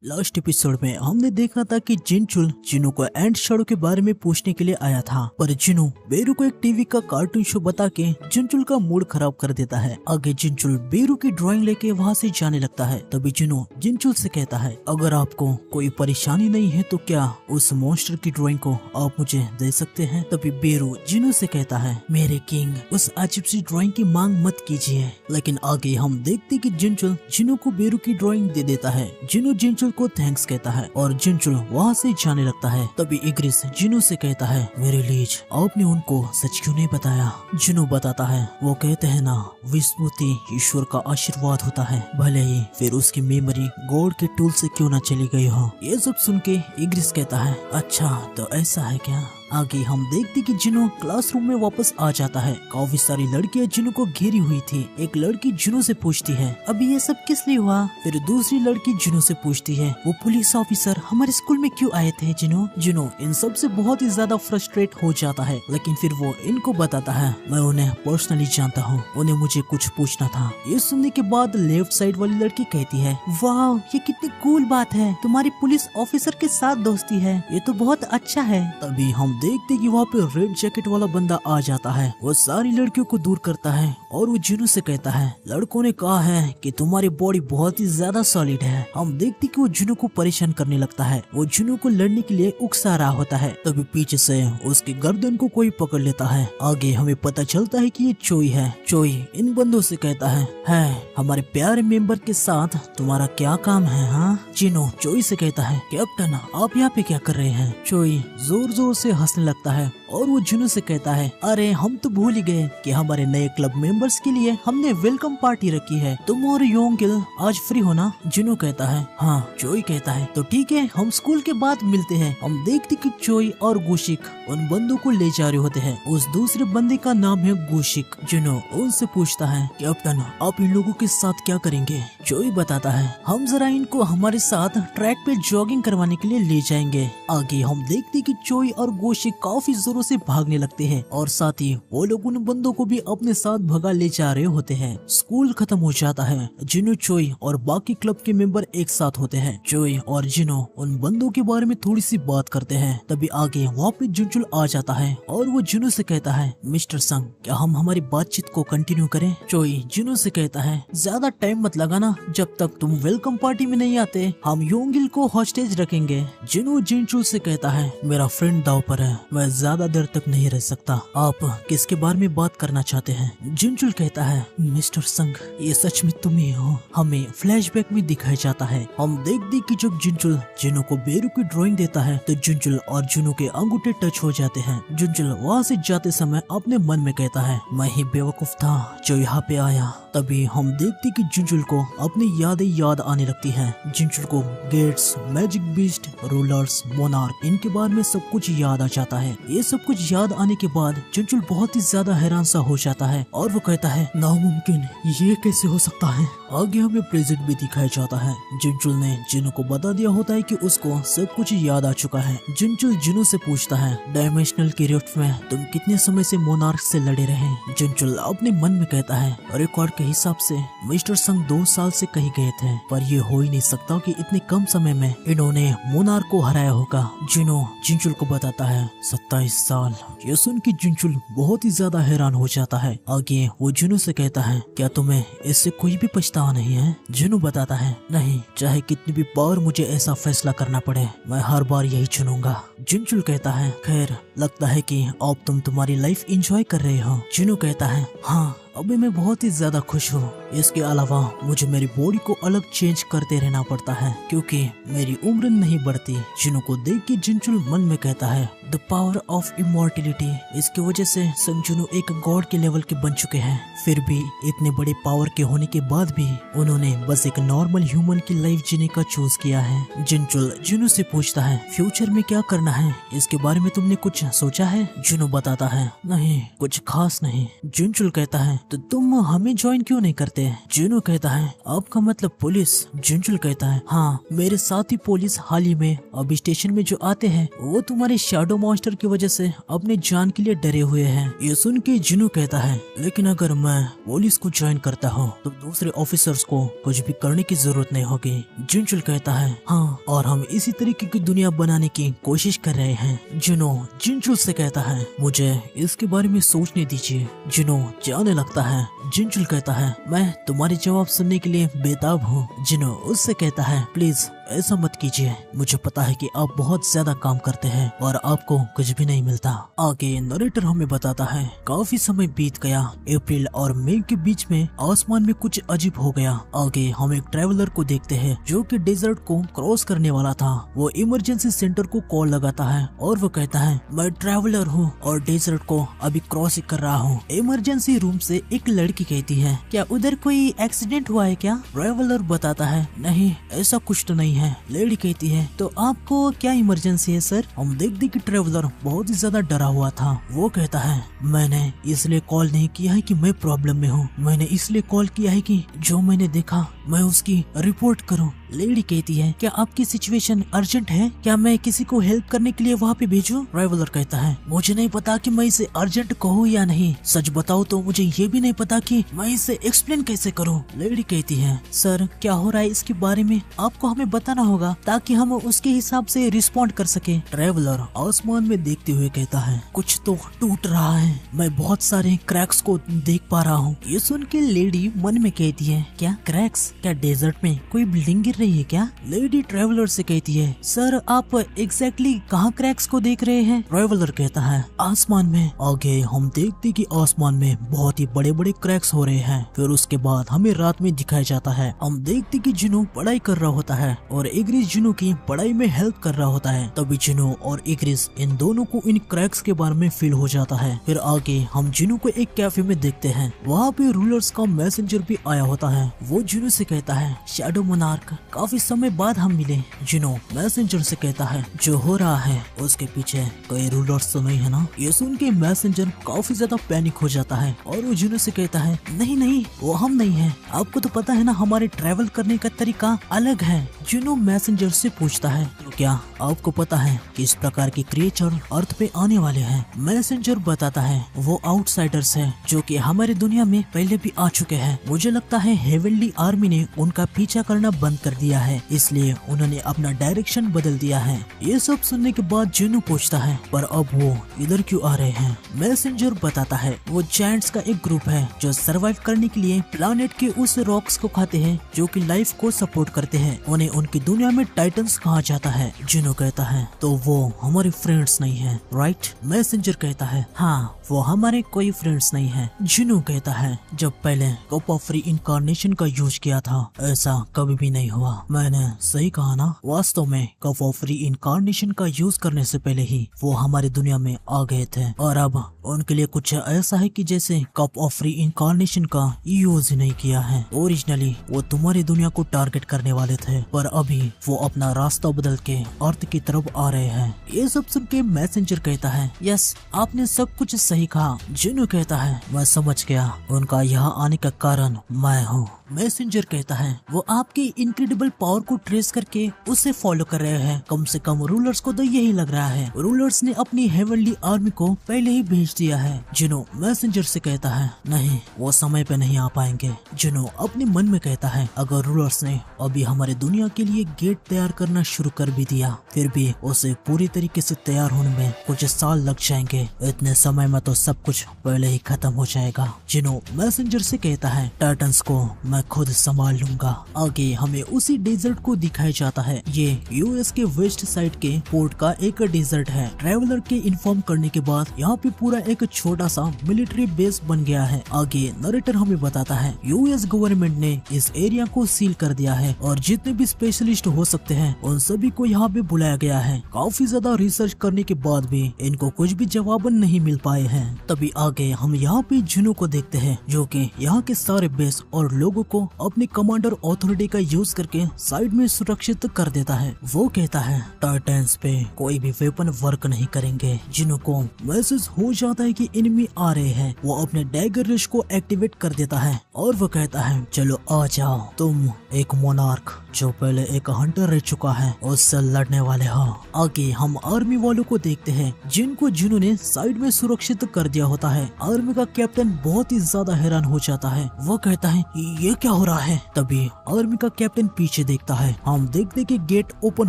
Last episode में हमने देखा था कि जिनचुल जिनू को एंड शैडो के बारे में पूछने के लिए आया था, पर जिनू बेरू को एक टीवी का कार्टून शो बता के जिनचुल का मूड खराब कर देता है। आगे जिनचुल बेरू की ड्राइंग लेके वहाँ से जाने लगता है। तभी जिनू जिनचुल से कहता है, अगर आपको कोई परेशानी नहीं है तो क्या उस मॉन्स्टर की ड्राइंग को आप मुझे दे सकते हैं। तभी बेरू जिनू से कहता है, मेरे किंग उस अजीब सी ड्राइंग की मांग मत कीजिए। लेकिन आगे हम देखते कि जिनचुल जिनू को बेरू की ड्राइंग दे देता है। जिनू जिनचुल को थैंक्स कहता है और जिनचुल वहाँ से जाने लगता है। तभी इग्रिस जिनू से कहता है, मेरे लीज आपने उनको सच क्यों नहीं बताया। जिनू बताता है, वो कहते हैं ना विस्मृति ईश्वर का आशीर्वाद होता है, भले ही फिर उसकी मेमोरी गॉड के टूल से क्यों ना चली गई हो। ये सब सुन के इग्रिस कहता है, अच्छा तो ऐसा है क्या। आगे हम देखते कि जिनू क्लासरूम में वापस आ जाता है। काफी सारी लड़कियां जिनू को घेरी हुई थी। एक लड़की जिनू से पूछती है, अभी ये सब किस लिए हुआ। फिर दूसरी लड़की जिनू से पूछती है, वो पुलिस ऑफिसर हमारे स्कूल में क्यों आए थे। जिनू इन सब से बहुत ही ज्यादा फ्रस्ट्रेट हो जाता है, लेकिन फिर वो इनको बताता है, मैं उन्हें पर्सनली जानता हूँ, उन्हें मुझे कुछ पूछना था। ये सुनने के बाद लेफ्ट साइड वाली लड़की कहती है, वाह ये कितनी कूल बात है, तुम्हारी पुलिस ऑफिसर के साथ दोस्ती है, ये तो बहुत अच्छा है। तभी हम देखते कि वहाँ पे रेड जैकेट वाला बंदा आ जाता है। वो सारी लड़कियों को दूर करता है और वो जिनू से कहता है, लड़कों ने कहा है कि तुम्हारी बॉडी बहुत ही ज्यादा सॉलिड है। हम देखते कि वो जिनू को परेशान करने लगता है। वो जिनू को लड़ने के लिए उकसा रहा होता है। तभी पीछे से उसकी गर्दन को कोई पकड़ लेता है। आगे हमें पता चलता है कि ये चोई है। चोई इन बंदों से कहता है हमारे प्यारे मेंबर के साथ तुम्हारा क्या काम है। हाँ जिनू चोई से कहता है, कैप्टन आप यहाँ पे क्या कर रहे हैं। चोई जोर जोर से हंसने लगता है और वो जिनू से कहता है, अरे हम तो भूल ही गए कि हमारे नए क्लब मेंबर्स के लिए हमने वेलकम पार्टी रखी है, तुम और योंगिल आज फ्री हो ना। जिनू कहता है, हाँ। चोई कहता है, तो ठीक है हम स्कूल के बाद मिलते हैं। हम देखते कि चोई और गुशिक उन बंदों को ले जा रहे होते हैं। उस दूसरे बंदे का नाम है गुशिक। जिनू उनसे पूछता है, कैप्टन आप इन लोगों के साथ क्या करेंगे। चोई बताता है, हम जरा इनको हमारे साथ ट्रैक पे जॉगिंग करवाने के लिए ले जाएंगे। आगे हम देखते कि चोई और गोशिक काफी जोरों से भागने लगते हैं और साथ ही वो लोग उन बंदों को भी अपने साथ भगा ले जा रहे होते हैं। स्कूल खत्म हो जाता है। जिनू चोई और बाकी क्लब के मेंबर एक साथ होते हैं। चोई और जिनू उन बंदों के बारे में थोड़ी सी बात करते हैं। तभी आगे वहाँ पे जिनचुल आ जाता है और वो जिनू से कहता है, मिस्टर संग क्या हम हमारी बातचीत को कंटिन्यू करें। चोई जिनू से कहता है, ज्यादा टाइम मत लगाना, जब तक तुम वेलकम पार्टी में नहीं आते हम योंगिल को हॉस्टेज रखेंगे। जिनू जिनचुल से कहता है, मेरा फ्रेंड दाव पर है, मैं ज्यादा देर तक नहीं रह सकता, आप किसके बारे में बात करना चाहते हैं। जिनचुल कहता है, मिस्टर संग ये सच में तुम ही हो। हमें फ्लैशबैक में दिखाया जाता है। हम देखते कि जब जिनचुल जिनू को बेरू की ड्राइंग देता है तो जिनचुल और जिनू के अंगूठे टच हो जाते हैं। जिनचुल वहाँ से जाते समय अपने मन में कहता है, मैं ही बेवकूफ था जो यहाँ पे आया। तभी हम देखते कि जिनचुल को अपनी यादें याद आने लगती हैं। जिनचुल को gates, magic beast, rulers, monarch इनके बारे में सब कुछ याद आ जाता है। ये सब कुछ याद आने के बाद जिनचुल बहुत ही ज्यादा हैरान सा हो जाता है और वो कहता है, नामुमकिन, ये कैसे हो सकता है। आगे हमें प्रेजेंट भी दिखाया जाता है। जिनचुल ने जिनू को बता दिया होता है कि उसको सब कुछ याद आ चुका है। जिनचुल जिनू से पूछता है, डायमेंशनल के रिफ्ट में तुम कितने समय से मोनार्क से लड़े रहे। जिनचुल अपने मन में कहता है, रिकॉर्ड के हिसाब से मिस्टर संग 2 साल से कहीं गए थे, पर ये हो ही नहीं सकता कि इतने कम समय में इन्होंने मोनार्क को हराया होगा। जिनू जिनचुल को बताता है, 27 साल। ये सुन के जिनचुल बहुत ही ज्यादा हैरान हो जाता है। आगे वो जिनू से कहता है, क्या तुम्हें इससे कोई भी पछतावा नहीं है। जिनू बताता है, नहीं, चाहे कितनी भी बार मुझे ऐसा फैसला करना पड़े मैं हर बार यही चुनूंगा। जिनचुल कहता है, खैर लगता है कि अब तुम तुम्हारी लाइफ एंजॉय कर रहे हो। जिनू कहता है, हाँ अभी मैं बहुत ही ज्यादा खुश हूँ। इसके अलावा मुझे मेरी बॉडी को अलग चेंज करते रहना पड़ता है क्योंकि मेरी उम्र नहीं बढ़ती। जिनू को देख के जिनचुल मन में कहता है, द पावर ऑफ इमॉर्टिलिटी। इसकी वजह से संजुनु एक गॉड के लेवल के बन चुके हैं। फिर भी इतने बड़े पावर के होने के बाद भी उन्होंने बस एक नॉर्मल ह्यूमन की लाइफ जीने का चूज किया है। जिनचुल जिनू से पूछता है, फ्यूचर में क्या करना है, इसके बारे में तुमने कुछ सोचा है। जिनू बताता है, नहीं कुछ खास नहीं। जिनचुल कहता है, तो तुम हमें ज्वाइन क्यों नहीं करते? जुनू कहता है आपका मतलब पुलिस? जुनचुल कहता है हाँ, मेरे साथी पुलिस हाल ही में अब स्टेशन में जो आते हैं वो तुम्हारे शैडो मॉन्स्टर की वजह से अपने जान के लिए डरे हुए हैं। ये सुन के जुनू कहता है लेकिन अगर मैं पुलिस को ज्वाइन करता हूँ तो दूसरे ऑफिसर्स को कुछ भी करने की जरूरत नहीं होगी। जुनचुल कहता है हाँ, और हम इसी तरीके की दुनिया बनाने की कोशिश कर रहे हैं। जुनू जुनचुल से कहता है मुझे इसके बारे में सोचने दीजिए। जुनू जाने लगता है। जुनचुल कहता है मैं तुम्हारे जवाब सुनने के लिए बेताब हूँ। जुनू उससे कहता है प्लीज ऐसा मत कीजिए, मुझे पता है कि आप बहुत ज्यादा काम करते हैं और आपको कुछ भी नहीं मिलता। आगे नरेटर हमें बताता है काफी समय बीत गया। अप्रैल और मई के बीच में आसमान में कुछ अजीब हो गया। आगे हम एक ट्रैवलर को देखते हैं जो कि डेजर्ट को क्रॉस करने वाला था। वो इमरजेंसी सेंटर को कॉल लगाता है और वो कहता है मैं ट्रैवलर हूँ और डेजर्ट को अभी क्रॉस कर रहा हूँ। इमरजेंसी रूम से एक लड़की कहती है क्या उधर कोई एक्सीडेंट हुआ है क्या? ट्रैवलर बताता है नहीं, ऐसा कुछ तो नहीं है। लेडी कहती है तो आपको क्या इमरजेंसी है सर? हम देखते कि ट्रैवलर बहुत ही ज्यादा डरा हुआ था। वो कहता है मैंने इसलिए कॉल नहीं किया है कि मैं प्रॉब्लम में हूँ, मैंने इसलिए कॉल किया है कि जो मैंने देखा मैं उसकी रिपोर्ट करूँ। लेडी कहती है क्या आपकी सिचुएशन अर्जेंट है? क्या मैं किसी को हेल्प करने के लिए वहाँ पे भेजूं? ट्रैवलर कहता है मुझे नहीं पता कि मैं इसे अर्जेंट कहूँ या नहीं। सच बताओ तो मुझे ये भी नहीं पता कि मैं इसे एक्सप्लेन कैसे करूँ। लेडी कहती है सर क्या हो रहा है इसके बारे में आपको हमें बताना होगा ताकि हम उसके हिसाब से रिस्पॉन्ड कर सके। ट्रैवलर आसमान में देखते हुए कहता है कुछ तो टूट रहा है, मैं बहुत सारे क्रैक्स को देख पा रहा हूँ। ये सुन के लेडी मन में कहती है क्या क्रैक्स? क्या डेजर्ट में कोई बिल्डिंग गिर रही है क्या? लेडी ट्रैवलर से कहती है सर आप एग्जैक्टली कहाँ क्रैक्स को देख रहे हैं? ट्रैवलर कहता है आसमान में। आगे हम देखते कि आसमान में बहुत ही बड़े बड़े क्रैक्स हो रहे हैं। फिर उसके बाद हमें रात में दिखाया जाता है। हम देखते कि जुनू पढ़ाई कर रहा होता है और इग्रिस जुनू की पढ़ाई में हेल्प कर रहा होता है। तभी जुनू और इग्रिस इन दोनों को इन क्रैक्स के बारे में फील हो जाता है। फिर आगे हम जुनू को एक कैफे में देखते हैं। वहाँ पे रूलर्स का मैसेंजर भी आया होता है। वो जुनू से कहता है शैडो मोनार्क काफी समय बाद हम मिले। जुनू मैसेंजर से कहता है जो हो रहा है उसके पीछे कोई रूलर्स तो नहीं है ना? ये सुन के मैसेंजर काफी ज्यादा पैनिक हो जाता है और वो जुनू से कहता है नहीं नहीं वो हम नहीं है, आपको तो पता है ना हमारे ट्रैवल करने का तरीका अलग है। जुनू मैसेंजर से पूछता है तो क्या आपको पता है कि इस प्रकार के क्रिएचर अर्थ पे आने वाले हैं? मैसेंजर बताता है वो आउटसाइडर्स है जो कि हमारे दुनिया में पहले भी आ चुके हैं। मुझे लगता है हेवनली आर्मी ने उनका पीछा करना बंद कर दिया है, इसलिए उन्होंने अपना डायरेक्शन बदल दिया है। ये सब सुनने के बाद जुनू पूछता है पर अब वो इधर क्यों आ रहे हैं? मैसेंजर बताता है वो जायंट्स का एक ग्रुप है जो सरवाइव करने के लिए प्लानेट के उस रॉक्स को खाते हैं जो कि लाइफ को सपोर्ट करते हैं। उन्हें उनकी दुनिया में टाइटन्स कहा जाता है। जुनू कहता है तो वो हमारे फ्रेंड्स नहीं है राइट? मैसेंजर कहता है हाँ वो हमारे कोई फ्रेंड्स नहीं है। जुनू कहता है जब पहले कप ऑफ री इनकारनेशन का यूज किया था ऐसा कभी भी नहीं हुआ। मैंने सही कहा ना? वास्तव में कप ऑफ री इनकारनेशन का यूज करने से पहले ही वो हमारी दुनिया में आ गए थे और अब उनके लिए कुछ ऐसा है कि जैसे कप ऑफ री इनकारनेशन का यूज ही नहीं किया है। ओरिजिनली वो तुम्हारी दुनिया को टारगेट करने वाले थे पर अभी वो अपना रास्ता बदल के अर्थ की तरफ आ रहे हैं। ये सब सुन के मैसेंजर कहता है यस आपने सब कुछ सही कहा। जुनू कहता है मैं समझ गया, उनका यहाँ आने का कारण मैं हूँ। मैसेंजर कहता है वो आपकी इनक्रेडिबल पावर को ट्रेस करके उसे फॉलो कर रहे हैं। कम से कम रूलर्स को तो यही लग रहा है। रूलर्स ने अपनी हेवनली आर्मी को पहले ही भेज दिया है। जुनू मैसेंजर से कहता है नहीं वो समय पे नहीं आ पाएंगे। जुनू अपने मन में कहता है अगर रूलर्स ने अभी हमारे दुनिया के लिए गेट तैयार करना शुरू कर भी दिया फिर भी उसे पूरी तरीके से तैयार होने में कुछ साल लग जाएंगे। इतने समय में तो सब कुछ पहले ही खत्म हो जाएगा। जुनू मैसेंजर से कहता है टाइटन्स को मैं खुद संभाल लूंगा। आगे हमें उसी डेजर्ट को दिखाया जाता है। ये यूएस के वेस्ट साइड के पोर्ट का एक डेजर्ट है। ट्रैवलर के इन्फॉर्म करने के बाद यहाँ पे पूरा एक छोटा सा मिलिट्री बेस बन गया है। आगे नरेटर हमें बताता है यूएस गवर्नमेंट ने इस एरिया को सील कर दिया है और जितने भी स्पेशलिस्ट हो सकते हैं उन सभी को यहाँ पे बुलाया गया है। काफी ज्यादा रिसर्च करने के बाद भी इनको कुछ भी जवाब नहीं मिल पाए हैं। तभी आगे हम यहाँ पे जुनू को देखते हैं जो कि यहाँ के सारे बेस और लोगों को अपने कमांडर ऑथोरिटी का यूज करके साइड में सुरक्षित कर देता है। वो कहता है टाइटन्स पे कोई भी वेपन वर्क नहीं करेंगे। जिनो को मैसेज हो जाता है कि एनिमी आ रहे हैं। वो अपने डैगर रश को एक्टिवेट कर देता है और वो कहता है चलो आ जाओ, तुम एक मोनार्क जो पहले एक हंटर रह चुका है उससे लड़ने वाले हो। आगे हम आर्मी वालों को देखते हैं जिनको जिनो ने साइड में सुरक्षित कर दिया होता है। आर्मी का कैप्टन बहुत ही ज्यादा हैरान हो जाता है। वो कहता है ये क्या हो रहा है। तभी आर्मी का कैप्टन पीछे देखता है। हम देखते कि गेट ओपन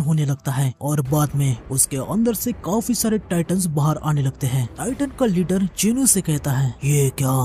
होने लगता है और बाद में उसके अंदर से काफी सारे टाइटन्स बाहर आने लगते हैं। टाइटन का लीडर जिनो से कहता है ये क्या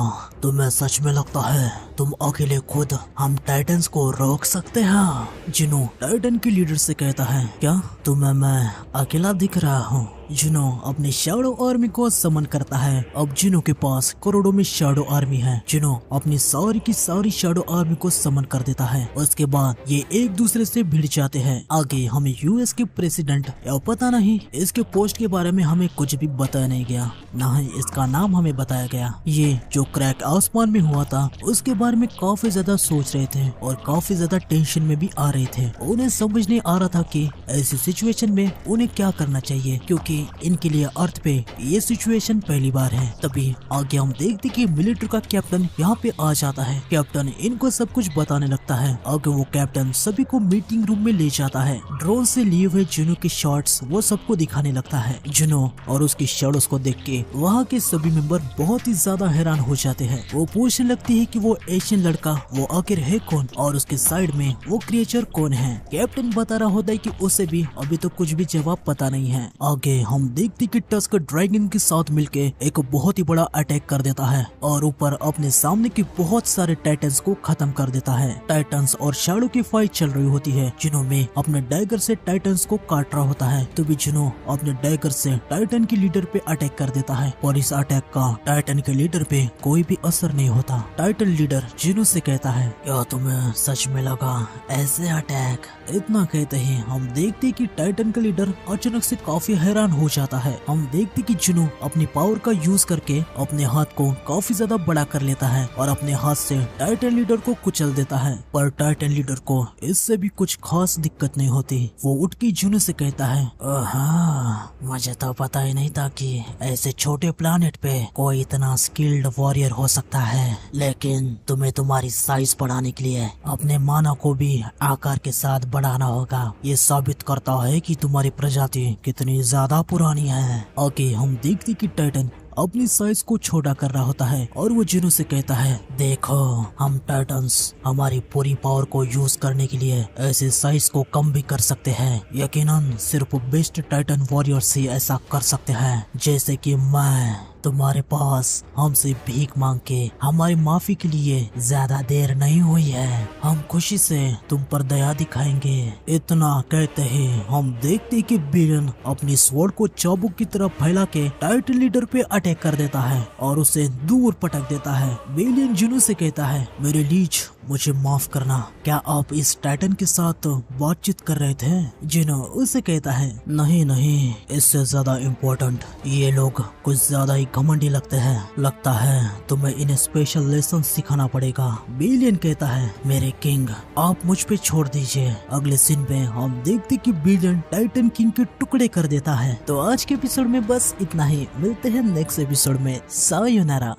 तुम्हें सच में लगता है तुम अकेले खुद हम टाइटन्स को रोक सकते हैं। जिनो टाइटन के लीडर से कहता है क्या तुम्हें मैं अकेला दिख रहा हूँ। जिनो अपने शैडो आर्मी को समन करता है। अब जिनो के पास करोड़ों में शैडो आर्मी है। जिनो अपनी सारी की सारी शैडो आर्मी को समन कर देता है। उसके बाद ये एक दूसरे से भिड़ जाते हैं। आगे हमें यूएस के प्रेसिडेंट या पता नहीं इसके पोस्ट के बारे में हमें कुछ भी बताया नहीं गया, न ही इसका नाम हमें बताया गया। ये जो क्रैक आसमान में हुआ था उसके बारे में काफी ज्यादा सोच रहे थे और काफी ज्यादा टेंशन में भी आ रहे थे। उन्हें समझ नहीं आ रहा था कि ऐसी सिचुएशन में उन्हें क्या करना चाहिए, क्योंकि इनके लिए अर्थ पे ये सिचुएशन पहली बार है। तभी आगे हम देखते कि मिलिट्री का कैप्टन यहाँ पे आ जाता है। कैप्टन इनको सब कुछ बताने लगता है। आगे वो कैप्टन सभी को मीटिंग रूम में ले जाता है। ड्रोन से लिए हुए जिनो के शॉट्स वो सबको दिखाने लगता है। जिनो और उसकी शैडोज को देख के वहाँ के सभी मेंबर बहुत ही ज्यादा हैरान हो जाते हैं। वो पूछने लगती है कि वो एशियन लड़का वो आखिर है कौन और उसके साइड में वो क्रिएचर कौन है। कैप्टन बता रहा होता है कि उसे भी अभी तो कुछ भी जवाब पता नहीं है। आगे हम देखते कि टस्कर ड्रैगन के साथ मिलके एक बहुत ही बड़ा अटैक कर देता है और ऊपर अपने सामने के बहुत सारे टाइटन्स को खत्म कर देता है। टाइटन्स और शैडो की फाइट चल रही होती है। जिनो में अपने डैगर से टाइटन्स को काट रहा होता है। तभी जिनो अपने डैगर से टाइटन के लीडर पे अटैक कर देता है और इस अटैक का टाइटन के लीडर पे कोई भी असर नहीं होता। टाइटन लीडर जिनो से कहता है क्या तुम्हें सच में लगा ऐसे अटैक। इतना कहते ही हम देखते कि टाइटन का लीडर अचानक से काफी हैरान हो जाता है। हम देखते कि जिनो अपनी पावर का यूज करके अपने हाथ को काफी ज्यादा बड़ा कर लेता है और अपने हाथ से टाइटन लीडर को कुचल देता है। पर टाइटन लीडर को इससे भी कुछ खास दिक्कत नहीं होती। वो उठ के जिनो से कहता है मुझे तो पता ही नहीं था कि ऐसे छोटे प्लानेट पे कोई इतना स्किल्ड वॉरियर हो सकता है, लेकिन तुम्हें तुम्हारी साइज बढ़ाने के लिए अपने मानव को भी आकार के साथ बढ़ाना होगा। ये साबित करता है कि तुम्हारी प्रजाति कितनी ज्यादा पुरानी है। आगे हम देखते कि टाइटन अपनी साइज को छोटा कर रहा होता है और वो जिनो से कहता है देखो हम टाइटन्स हमारी पूरी पावर को यूज करने के लिए ऐसे साइज को कम भी कर सकते हैं। यकीनन सिर्फ बेस्ट टाइटन वॉरियर्स ही ऐसा कर सकते हैं, जैसे कि मैं। तुम्हारे पास हमसे भीख मांग के हमारी माफी के लिए ज्यादा देर नहीं हुई है। हम खुशी से तुम पर दया दिखाएंगे। इतना कहते ही हम देखते कि बिलियन अपनी स्वॉर्ड को चाबुक की तरह फैला के टाइटन लीडर पे अटैक कर देता है और उसे दूर पटक देता है। बिलियन जिनो से कहता है मेरे लीज मुझे माफ करना, क्या आप इस टाइटन के साथ बातचीत कर रहे थे। जिनो उसे कहता है नहीं नहीं, इससे ज्यादा इम्पोर्टेंट ये लोग कुछ ज्यादा ही घमंडी लगते हैं। लगता है तुम्हें इन्हें स्पेशल लेसन सिखाना पड़ेगा। बिलियन कहता है मेरे किंग आप मुझ पे छोड़ दीजिए। अगले सीन में हम देखते कि बिलियन टाइटन किंग के टुकड़े कर देता है। तो आज के एपिसोड में बस इतना ही। मिलते हैं नेक्स्ट एपिसोड में। सायोनारा।